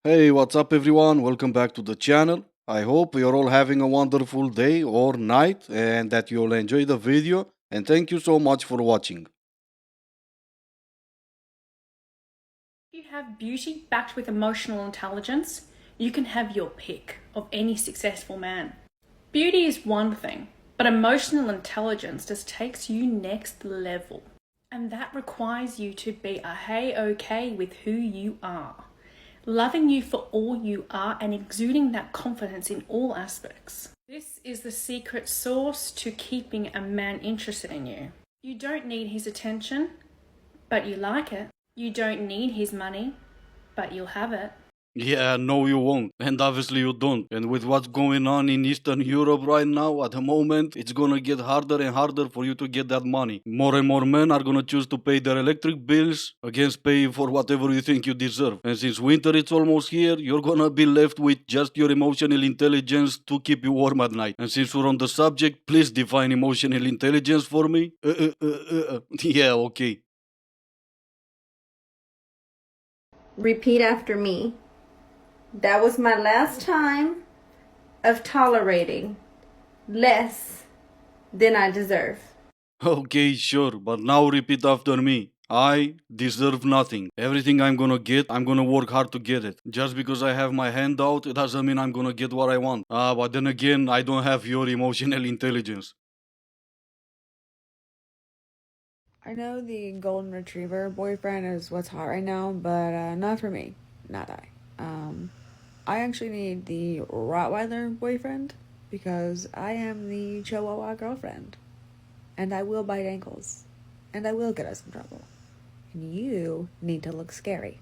Hey, what's up, everyone? Welcome back to the channel. I hope you're all having a wonderful day or night and that you'll enjoy the video. And thank you so much for watching. If you have beauty backed with emotional intelligence, you can have your pick of any successful man. Beauty is one thing, but emotional intelligence just takes you next level. And that requires you to be a hey-okay with who you are, loving you for all you are and exuding that confidence in all aspects. This is the secret sauce to keeping a man interested in you. You don't need his attention, but you like it. You don't need his money, but you'll have it. Yeah, no, you won't. And obviously, you don't. And with what's going on in Eastern Europe right now, at the moment, it's gonna get harder and harder for you to get that money. More and more men are gonna choose to pay their electric bills against paying for whatever you think you deserve. And since winter is almost here, you're gonna be left with just your emotional intelligence to keep you warm at night. And since we're on the subject, please define emotional intelligence for me. Yeah, okay. Repeat after me. That was my last time of tolerating less than I deserve. Okay, sure, but now repeat after me. I deserve nothing. Everything I'm gonna get, I'm gonna work hard to get it. Just because I have my hand out, it doesn't mean I'm gonna get what I want. But then again, I don't have your emotional intelligence. I know the golden retriever boyfriend is what's hot right now, but not for me. Not I. I actually need the Rottweiler boyfriend because I am the Chihuahua girlfriend. And I will bite ankles. And I will get us in trouble. And you need to look scary.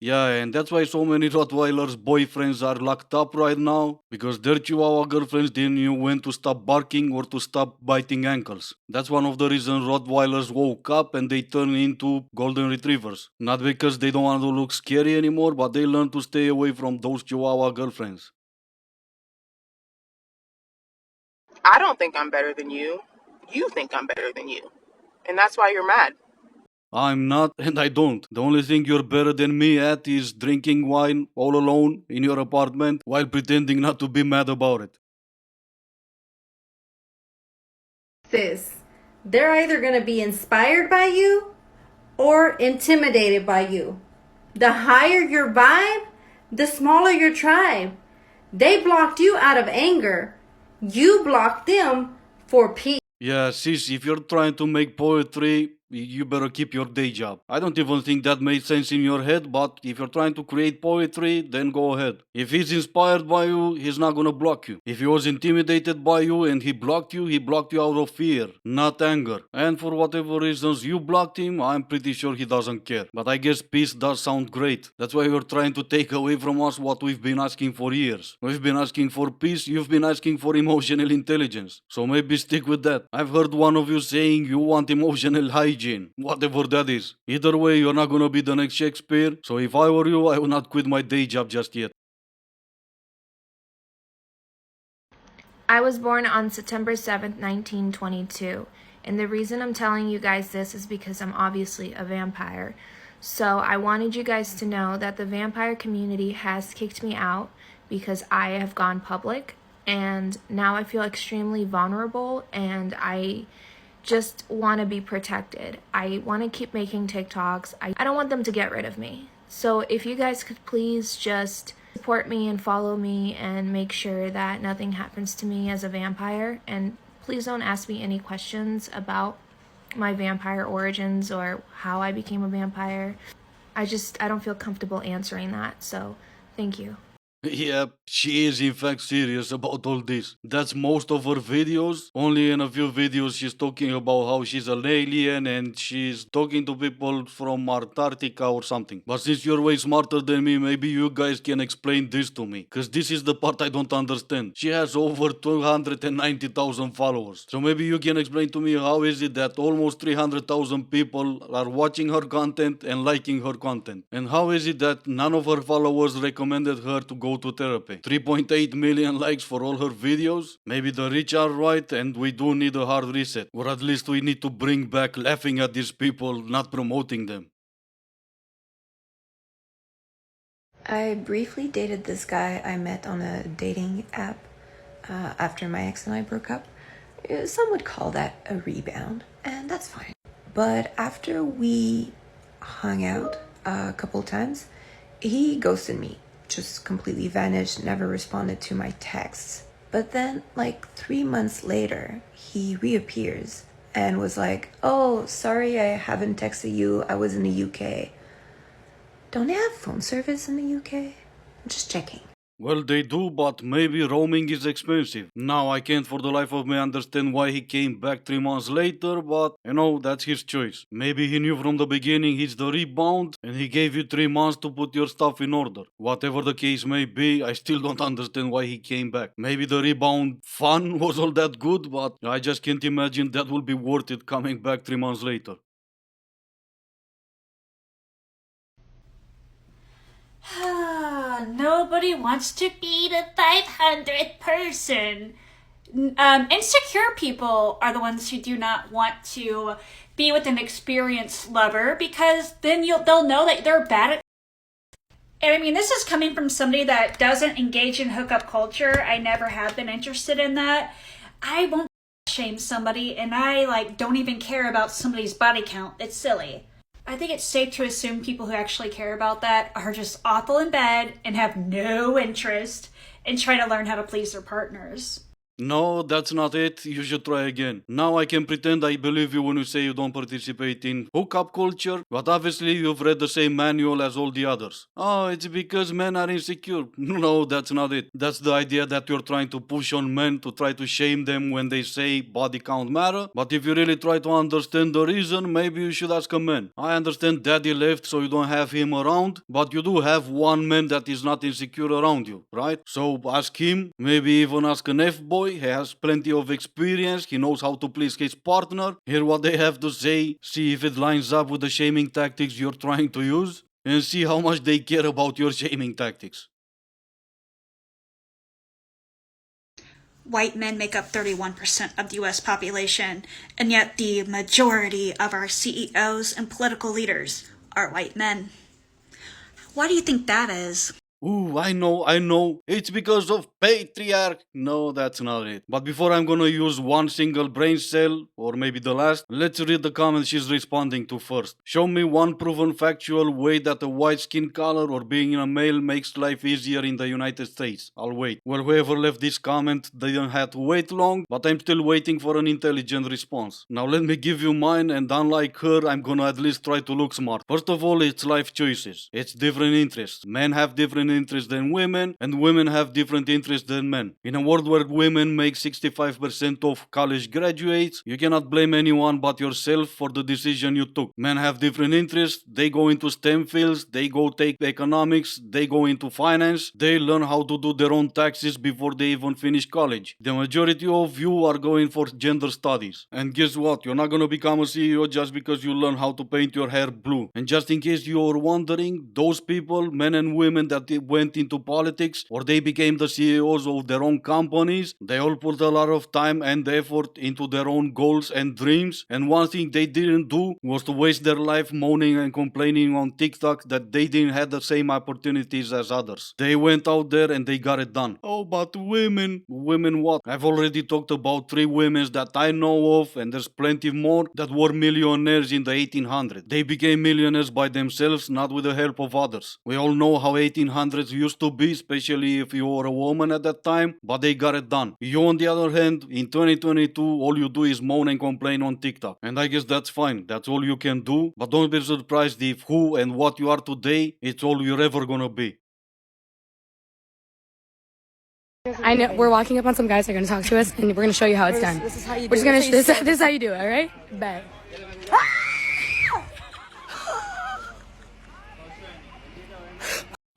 Yeah, and that's why so many Rottweilers' boyfriends are locked up right now because their Chihuahua girlfriends didn't know when to stop barking or to stop biting ankles. That's one of the reasons Rottweilers woke up and they turn into golden retrievers. Not because they don't want to look scary anymore, but they learn to stay away from those Chihuahua girlfriends. I don't think I'm better than you. You think I'm better than you. And that's why you're mad. I'm not, and I don't. The only thing you're better than me at is drinking wine all alone in your apartment while pretending not to be mad about it. Sis, they're either going to be inspired by you or intimidated by you. The higher your vibe, the smaller your tribe. They blocked you out of anger. You blocked them for peace. Yeah, sis, if you're trying to make poetry, you better keep your day job. I don't even think that made sense in your head, but if you're trying to create poetry, then go ahead. If he's inspired by you, he's not gonna block you. If he was intimidated by you and he blocked you out of fear, not anger. And for whatever reasons you blocked him, I'm pretty sure he doesn't care. But I guess peace does sound great. That's why you're trying to take away from us what we've been asking for years. We've been asking for peace, you've been asking for emotional intelligence. So maybe stick with that. I've heard one of you saying you want emotional hygiene, whatever that is. Either way, you're not gonna be the next Shakespeare, so if I were you, I would not quit my day job just yet. I was born on September 7th, 1922, and the reason I'm telling you guys this is because I'm obviously a vampire. So I wanted you guys to know that the vampire community has kicked me out because I have gone public, and now I feel extremely vulnerable, and I just want to be protected. I want to keep making TikToks. I don't want them to get rid of me. So if you guys could please just support me and follow me and make sure that nothing happens to me as a vampire. And please don't ask me any questions about my vampire origins or how I became a vampire. I don't feel comfortable answering that. So thank you. Yeah, she is in fact serious about all this. That's most of her videos. Only in a few videos she's talking about how she's an alien and she's talking to people from Antarctica or something. But since you're way smarter than me, maybe you guys can explain this to me. Cause this is the part I don't understand. She has over 290,000 followers. So maybe you can explain to me how is it that almost 300,000 people are watching her content and liking her content? And how is it that none of her followers recommended her to go to therapy? 3.8 million likes for all her videos? Maybe the rich are right and we do need a hard reset. Or at least we need to bring back laughing at these people, not promoting them. I briefly dated this guy I met on a dating app after my ex and I broke up. Some would call that a rebound, and that's fine. But after we hung out a couple times, he ghosted me, just completely vanished, never responded to my texts. But then, like 3 months later, he reappears and was like, "Oh, sorry I haven't texted you, I was in the UK. Don't they have phone service in the UK? I'm just checking." Well, they do, but maybe roaming is expensive. Now, I can't for the life of me understand why he came back 3 months later, but that's his choice. Maybe he knew from the beginning he's the rebound and he gave you 3 months to put your stuff in order. Whatever the case may be, I still don't understand why he came back. Maybe the rebound fun was all that good, but I just can't imagine that will be worth it coming back 3 months later. Nobody wants to be the 500th person. Insecure people are the ones who do not want to be with an experienced lover because then they'll know that they're bad at. And I mean, this is coming from somebody that doesn't engage in hookup culture. I never have been interested in that. I won't shame somebody, and I don't even care about somebody's body count. It's silly. I think it's safe to assume people who actually care about that are just awful in bed and have no interest in trying to learn how to please their partners. No, that's not it. You should try again. Now I can pretend I believe you when you say you don't participate in hookup culture, but obviously you've read the same manual as all the others. Oh, it's because men are insecure. No, that's not it. That's the idea that you're trying to push on men to try to shame them when they say body count matter. But if you really try to understand the reason, maybe you should ask a man. I understand daddy left so you don't have him around, but you do have one man that is not insecure around you, right? So ask him, maybe even ask an F-boy. He has plenty of experience, he knows how to please his partner, hear what they have to say, see if it lines up with the shaming tactics you're trying to use, and see how much they care about your shaming tactics. White men make up 31% of the US population, and yet the majority of our CEOs and political leaders are white men. Why do you think that is? Ooh, I know. It's because of patriarch. No, that's not it. But before I'm gonna use one single brain cell, or maybe the last, let's read the comments she's responding to first. Show me one proven factual way that a white skin color or being a male makes life easier in the United States. I'll wait. Well, whoever left this comment didn't have to wait long, but I'm still waiting for an intelligent response. Now let me give you mine, and unlike her, I'm gonna at least try to look smart. First of all, it's life choices. It's different interests. Men have different interests than women, and women have different interests than men. In a world where women make 65% of college graduates, you cannot blame anyone but yourself for the decision you took. Men have different interests, they go into STEM fields, they go take economics, they go into finance, they learn how to do their own taxes before they even finish college. The majority of you are going for gender studies. And guess what? You're not gonna become a CEO just because you learn how to paint your hair blue. And just in case you're wondering, those people, men and women that went into politics or they became the CEOs of their own companies, they all put a lot of time and effort into their own goals and dreams, and one thing they didn't do was to waste their life moaning and complaining on TikTok that they didn't have the same opportunities as others. They went out there and they got it done. Oh, but women what? I've already talked about 3 women that I know of, and there's plenty more that were millionaires in the 1800s. They became millionaires by themselves, not with the help of others. We all know how 1800s used to be, especially if you were a woman at that time, but they got it done. You, on the other hand, in 2022, all you do is moan and complain on TikTok. And I guess that's fine. That's all you can do. But don't be surprised if who and what you are today, it's all you're ever gonna be. I know we're walking up on some guys that are gonna talk to us, and we're gonna show you how it's done. This is how you do We're just it. gonna. This is how you do it. All right? Bet.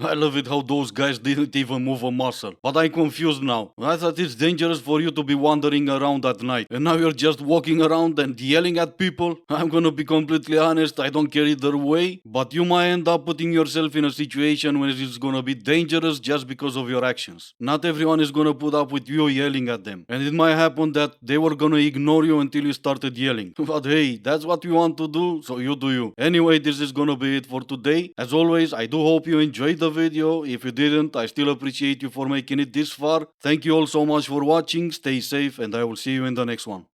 I love it how those guys didn't even move a muscle. But I'm confused now. I thought it's dangerous for you to be wandering around at night. And now you're just walking around and yelling at people? I'm gonna be completely honest, I don't care either way. But you might end up putting yourself in a situation where it's gonna be dangerous just because of your actions. Not everyone is gonna put up with you yelling at them. And it might happen that they were gonna ignore you until you started yelling. But hey, that's what you want to do, so you do you. Anyway, this is gonna be it for today. As always, I do hope you enjoyed the video. If you didn't, I still appreciate you for making it this far. Thank you all so much for watching. Stay safe and I will see you in the next one.